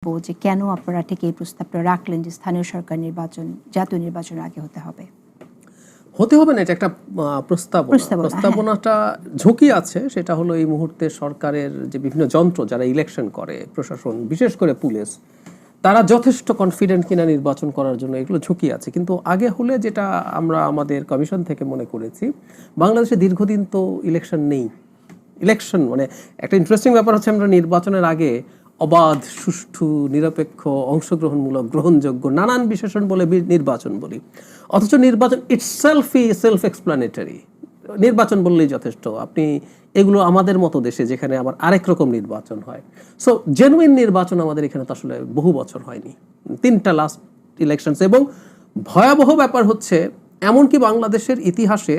যে কেন আপনারা ঠিক এই প্রস্তাবটা রাখলেন যে স্থানীয় সরকার নির্বাচন জাতীয় নির্বাচনের আগে হতে হবে? হতে হবে না, এটা একটা প্রস্তাবনাটা ঝুঁকি আছে। সেটা হলো এই মুহূর্তে সরকারের যে বিভিন্ন যন্ত্র যারা ইলেকশন করে, প্রশাসন বিশেষ করে পুলিশ, তারা যথেষ্ট কনফিডেন্ট কিনা নির্বাচন করার জন্য, এগুলো ঝুঁকি আছে। কিন্তু আগে হলে যেটা আমরা আমাদের কমিশন থেকে মনে করেছি, বাংলাদেশে দীর্ঘদিন তো ইলেকশন নেই। ইলেকশন মানে একটা ইন্টারেস্টিং ব্যাপার হচ্ছে, আমরা নির্বাচনের আগে অবাধ, সুষ্ঠু, নিরপেক্ষ, অংশগ্রহণমূলক, গ্রহণযোগ্য নানান বিশেষণ বলে নির্বাচন বলি, অথচ নির্বাচন ইটসেলফই সেলফ এক্সপ্লানেটরি। নির্বাচন বললেই যথেষ্ট। আপনি এগুলো আমাদের মতো দেশে যেখানে আবার আরেক রকম নির্বাচন হয়, সো জেনুইন নির্বাচন আমাদের এখানে তো আসলে বহু বছর হয়নি, 3টা লাস্ট ইলেকশনস। এবং ভয়াবহ ব্যাপার হচ্ছে, এমনকি বাংলাদেশের ইতিহাসে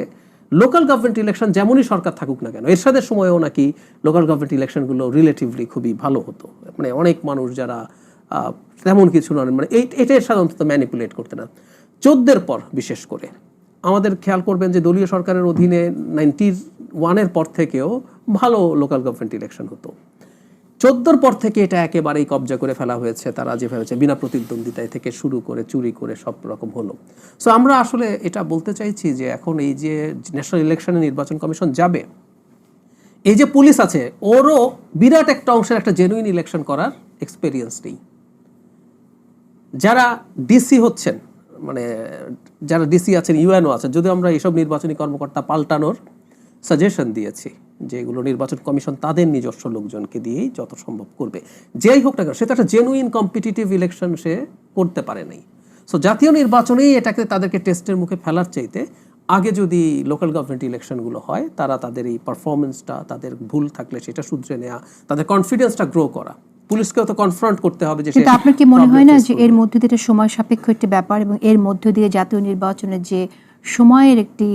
লোকাল গভর্নমেন্ট ইলেকশন যেমনই সরকার থাকুক না কেন, এরশাদের সময়ও নাকি লোকাল গভর্নমেন্ট ইলেকশনগুলো রিলেটিভলি খুবই ভালো হতো। মানে অনেক মানুষ যারা তেমন কিছু নয়, মানে এটাই সাধারণত ম্যানিপুলেট করতে না। 14-এর পর বিশেষ করে আমাদের খেয়াল করবেন যে দলীয় সরকারের অধীনে 91-এর পর থেকেও ভালো লোকাল গভর্নমেন্ট ইলেকশন হতো। 14-র পর থেকে এটা একেবারেই কবজা করে ফেলা হয়েছে। তারা যেভাবে বিনা প্রতিদ্বন্দ্বিতায় থেকে শুরু করে চুরি করে সব রকম হলো। সো আমরা আসলে এটা বলতে চাইছি যে এখন এই যে ন্যাশনাল ইলেকশনে নির্বাচন কমিশন যাবে, এই যে পুলিশ আছে, ওরও বিরাট একটা অংশের একটা জেনুইন ইলেকশন করার এক্সপেরিয়েন্স নেই। যারা ডিসি হচ্ছেন, মানে যারা ডিসি আছেন, ইউএনও আছেন, যদি আমরা এইসব নির্বাচনী কর্মকর্তা পাল্টানোর সাজেশন দিয়েছি, যে এগুলো নির্বাচন কমিশন তাদের নিজস্ব লোকজনকে দিয়েই যত সম্ভব করবে। যেই হোক না কেন, সে তো একটা জেনুইন কম্পিটিটিভ ইলেকশন সে করতে পারে নাই। সো জাতীয় নির্বাচনেই এটাকে তাদেরকে টেস্টের মুখে ফেলার চাইতে আগে যদি লোকাল গভর্নমেন্ট ইলেকশনগুলো হয়, তারা তাদের এই পারফরমেন্সটা, তাদের ভুল থাকলে সেটা শুধরে নেওয়া, তাদের কনফিডেন্সটা গ্রো করা, পুলিশকেও তো কনফ্রন্ট করতে হবে। যে কিন্তু আপনার কি মনে হয় না যে এর মধ্যে দিয়ে সময় সাপেক্ষ একটি ব্যাপার, এবং এর মধ্য দিয়ে জাতীয় নির্বাচনের যে সময়ের একটি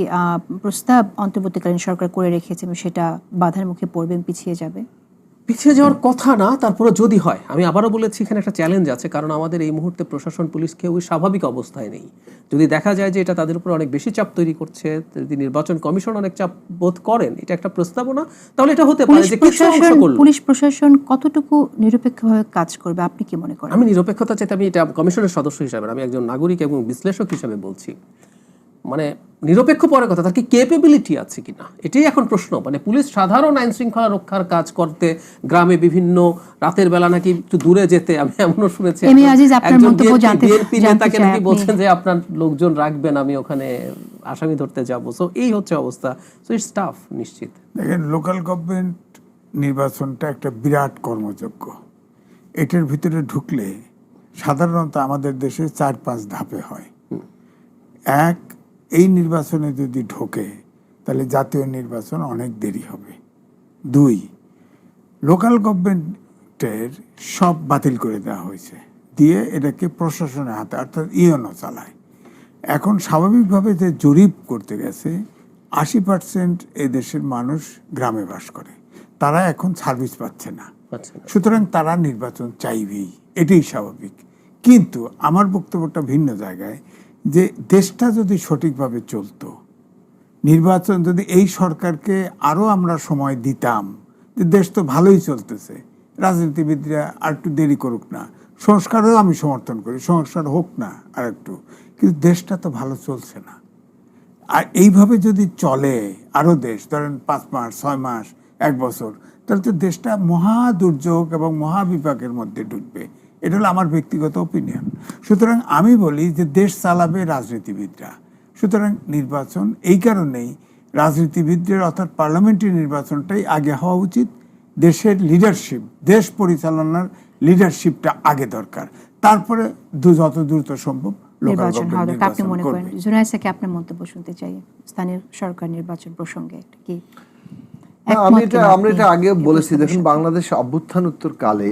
প্রস্তাব অন্তর্বর্তীকালীন সরকার করে রেখেছে, সেটা বাধার মুখে পড়বে, পিছিয়ে যাবে? পিছিয়ে যাওয়ার কথা না, তারপরে যদি হয়, আমি আবারও বলেছি এখানে একটা চ্যালেঞ্জ আছে, কারণ আমাদের এই মুহূর্তে প্রশাসন, পুলিশ কেউই স্বাভাবিক অবস্থায় নেই। যদি দেখা যায় যে এটা তাদের উপর অনেক বেশি চাপ তৈরি করছে, যদি নির্বাচন কমিশন অনেক চাপ বোধ করেন, এটা একটা প্রস্তাবনা, তাহলে এটা হতে পারে যে কিছু অংশ করলো। পুলিশ প্রশাসন কতটুকু নিরপেক্ষভাবে কাজ করবে আপনি কি মনে করেন? আমি নিরপেক্ষতা চাইতে, আমি এটা কমিশনের সদস্য হিসাবে, আমি একজন নাগরিক এবং বিশ্লেষক হিসাবে বলছি, মানে নিরপেক্ষ পরের কথা, তার কি ক্যাপেবিলিটি আছে কিনা, এটাই এখন প্রশ্ন। মানে পুলিশ সাধারণ আইন শৃঙ্খলা রক্ষার কাজ করতে গ্রামে বিভিন্ন রাতের বেলা নাকি একটু দূরে যেতে, আমি এমনও শুনেছি একজন বিএনপি নেতাকে নাকি বলছেন যে আপনার লোকজন রাখবেন, আমি ওখানে আসামি ধরতে যাবো। সো এই হচ্ছে অবস্থা। So it's tough. নিশ্চিত দেখেন, লোকাল গভর্নমেন্ট নির্বাচনটা একটা বিরাট কর্মযজ্ঞ। এটার ভিতরে ঢুকলে সাধারণত আমাদের দেশে 4-5 ধাপে হয়। এক, এই নির্বাচনে যদি ঢোকে তাহলে জাতীয় নির্বাচন অনেক দেরি হবে। 2, লোকাল গভর্নমেন্টের সব বাতিল করে দেওয়া হয়েছে, দিয়ে এটাকে প্রশাসনের হাতে অর্থাৎ ইউএনও চালায়। এখন স্বাভাবিকভাবে যে জরিপ করতে গেছে, 80% এই দেশের মানুষ গ্রামে বাস করে, তারা এখন সার্ভিস পাচ্ছে না, সুতরাং তারা নির্বাচন চাইবেই, এটাই স্বাভাবিক। কিন্তু আমার বক্তব্যটা ভিন্ন জায়গায়, যে দেশটা যদি সঠিকভাবে চলতো, নির্বাচন যদি এই সরকারকে আরও আমরা সময় দিতাম, যে দেশ তো ভালোই চলতেছে, রাজনীতিবিদরা আর একটু দেরি করুক না, সংস্কারও আমি সমর্থন করি, সংস্কার হোক না আর একটু, কিন্তু দেশটা তো ভালো চলছে না। আর এইভাবে যদি চলে আরও দেশ, ধরেন 5 মাস, 6 মাস, 1 বছর, তাহলে তো দেশটা মহা দুর্যোগ এবং মহাবিপাকের মধ্যে ঢুকবে। এটা হলো আমার ব্যক্তিগত ওপিনিয়ন। সুতরাং আমি বলি যে দেশ চালাবে রাজনীতিবিদরা, সুতরাং নির্বাচন এই কারণেই রাজনীতিবিদদের অর্থাৎ পার্লামেন্টারি নির্বাচনটাই আগে হওয়া উচিত। দেশের লিডারশিপ, দেশ পরিচালনার লিডারশিপটা আগে দরকার, তারপরে যত দ্রুত সম্ভব নির্বাচন হওয়া দরকার। আপনি মনে করেন? জুনায়েদ, আপনার মন্তব্য শুনতে চাই স্থানীয় সরকার নির্বাচন প্রসঙ্গে। কি আমরা এটা আগে বলেছি, দেখুন বাংলাদেশ অভ্যুত্থান উত্তর কালে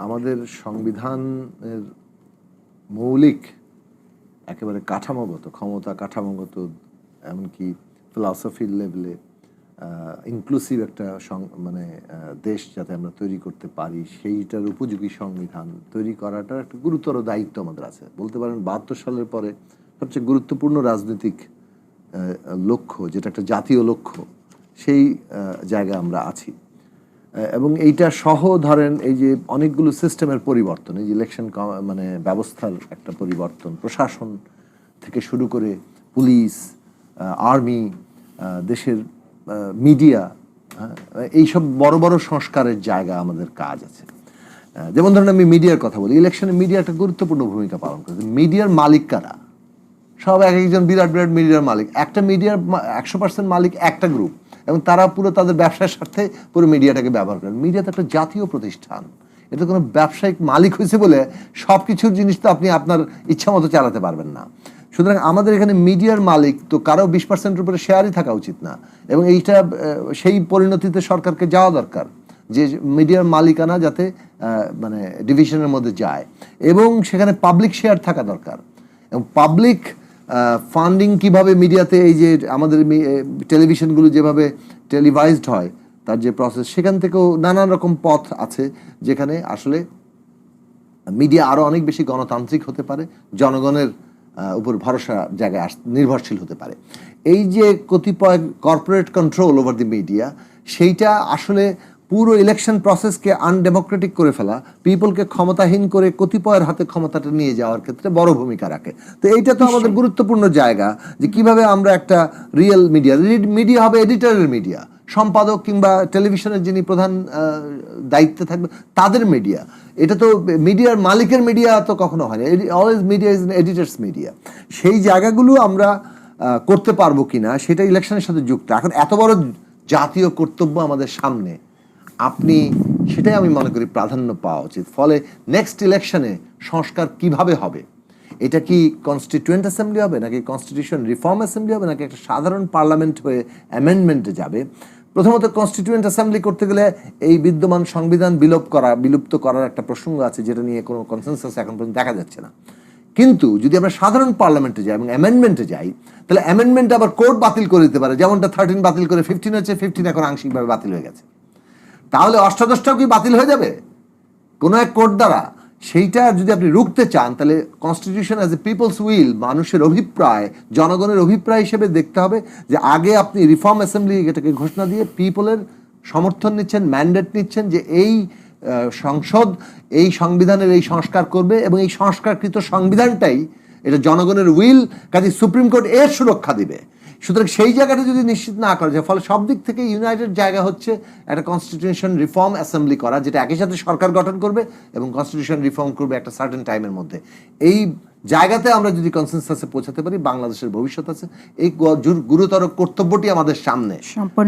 আমাদের সংবিধানের মৌলিক একেবারে কাঠামোগত ক্ষমতা, কাঠামোগত এমনকি ফিলসফির লেভেলে ইনক্লুসিভ একটা মানে দেশ যাতে আমরা তৈরি করতে পারি, সেইটার উপযোগী সংবিধান তৈরি করাটার একটা গুরুতর দায়িত্ব আমাদের আছে। বলতে পারেন 72 সালের পরে সবচেয়ে গুরুত্বপূর্ণ রাজনৈতিক লক্ষ্য, যেটা একটা জাতীয় লক্ষ্য, সেই জায়গায় আমরা আছি। এবং এইটা সহ ধরেন এই যে অনেকগুলো সিস্টেমের পরিবর্তন, এই যে ইলেকশন মানে ব্যবস্থার একটা পরিবর্তন, প্রশাসন থেকে শুরু করে পুলিশ, আর্মি, দেশের মিডিয়া, এইসব বড় বড় সংস্কারের জায়গা আমাদের কাজ আছে। যেমন ধরেন আমি মিডিয়ার কথা বলি, ইলেকশনে মিডিয়া একটা গুরুত্বপূর্ণ ভূমিকা পালন করে। মিডিয়ার মালিক কারা? সব এক একজন বিরাট বিরাট মিডিয়ার মালিক। একটা মিডিয়ার 100% মালিক একটা গ্রুপ, এবং তারা পুরো তাদের ব্যবসার স্বার্থে পুরো মিডিয়াটাকে ব্যবহার করেন। মিডিয়া তো একটা জাতীয় প্রতিষ্ঠান, এটা কোনো ব্যবসায়িক মালিক হয়েছে বলে সব কিছুর জিনিস তো আপনি আপনার ইচ্ছা মতো চালাতে পারবেন না। সুতরাং আমাদের এখানে মিডিয়ার মালিক তো কারো 20%-এর উপরে শেয়ারই থাকা উচিত না, এবং এইটা সেই পরিণতিতে সরকারকে যাওয়া দরকার যে মিডিয়ার মালিকানা যাতে মানে ডিভিশনের মধ্যে যায়, এবং সেখানে পাবলিক শেয়ার থাকা দরকার। এবং পাবলিক ফান্ডিং কিভাবে মিডিয়াতে, এই যে আমাদের টেলিভিশনগুলো যেভাবে টেলিভাইজড হয় তার যে প্রসেস, সেখান থেকেও নানান রকম পথ আছে যেখানে আসলে মিডিয়া আরো অনেক বেশি গণতান্ত্রিক হতে পারে, জনগণের উপর ভরসা জায়গায় নির্ভরশীল হতে পারে। এই যে কতিপয় corporate control over the media, সেইটা আসলে পুরো ইলেকশন প্রসেসকে আনডেমোক্রেটিক করে ফেলা, পিপলকে ক্ষমতাহীন করে কতিপয়ের হাতে ক্ষমতাটা নিয়ে যাওয়ার ক্ষেত্রে বড় ভূমিকা রাখে। তো এইটা তো আমাদের গুরুত্বপূর্ণ জায়গা, যে কিভাবে আমরা একটা রিয়েল মিডিয়া হবে এডিটরের মিডিয়া, সম্পাদক কিংবা টেলিভিশনের যিনি প্রধান দায়িত্বে থাকবে তাদের মিডিয়া। এটা তো মিডিয়ার মালিকের মিডিয়া তো কখনো হয় না, always media is editors media. সেই জায়গাগুলো আমরা করতে পারবো কিনা সেটা ইলেকশনের সাথে যুক্ত। এখন এত বড় জাতীয় কর্তব্য আমাদের সামনে, আপনি সেটাই আমি মনে করি প্রাধান্য পাওয়া উচিত। ফলে নেক্সট ইলেকশনে সংস্কার কিভাবে হবে, এটা কি কনস্টিটিউয়েন্ট অ্যাসেম্বলি হবে, নাকি কনস্টিটিউশন রিফর্ম অ্যাসেম্বলি হবে, নাকি একটা সাধারণ পার্লামেন্ট হয়ে অ্যামেন্ডমেন্টে যাবে? প্রথমত কনস্টিটিউয়েন্ট অ্যাসেম্বলি করতে গেলে এই বিদ্যমান সংবিধান বিলুপ্ত করার একটা প্রসঙ্গ আছে, যেটা নিয়ে কোনো কনসেনসাস এখন পর্যন্ত দেখা যাচ্ছে না। কিন্তু যদি আমরা সাধারণ পার্লামেন্টে যাই এবং অ্যামেন্ডমেন্টে যাই, তাহলে অ্যামেন্ডমেন্ট আবার কোর্ট বাতিল করে দিতে পারে। যেমনটা 13 বাতিল করে 15 হচ্ছে, 15 এখন আংশিকভাবে বাতিল হয়ে গেছে। তাহলে অষ্টাদশটাও কি বাতিল হয়ে যাবে কোনো এক কোর্ট দ্বারা? সেইটা যদি আপনি রুখতে চান, তাহলে constitution as a people's will, মানুষের অভিপ্রায়, জনগণের অভিপ্রায় হিসেবে দেখতে হবে যে আগে আপনি রিফর্ম অ্যাসেম্বলি এটাকে ঘোষণা দিয়ে পিপলের সমর্থন নিচ্ছেন, ম্যান্ডেট নিচ্ছেন যে এই সংসদ এই সংবিধানের এই সংস্কার করবে, এবং এই সংস্কারকৃত সংবিধানটাই এটা জনগণের উইল, কাজে সুপ্রিম কোর্ট এর সুরক্ষা দিবে। সুতরাং সেই জায়গাটা যদি নিশ্চিত না করা যায়, ফলে সব দিক থেকে ইউনাইটেড জায়গা হচ্ছে একটা কনস্টিটিউশন রিফর্ম অ্যাসেম্বলি করা, যেটা একই সাথে সরকার গঠন করবে এবং কনস্টিটিউশন রিফর্ম করবে একটা সার্টেন টাইমের মধ্যে। এই জায়গাতে আমরা যদি কনসেনসাসে পৌঁছাতে পারি, বাংলাদেশের ভবিষ্যৎ আছে। এই গুরুতর কর্তব্যটি আমাদের সামনে।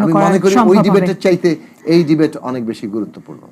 আমি মনে করি ওই ডিবেটের চাইতে এই ডিবেট অনেক বেশি গুরুত্বপূর্ণ।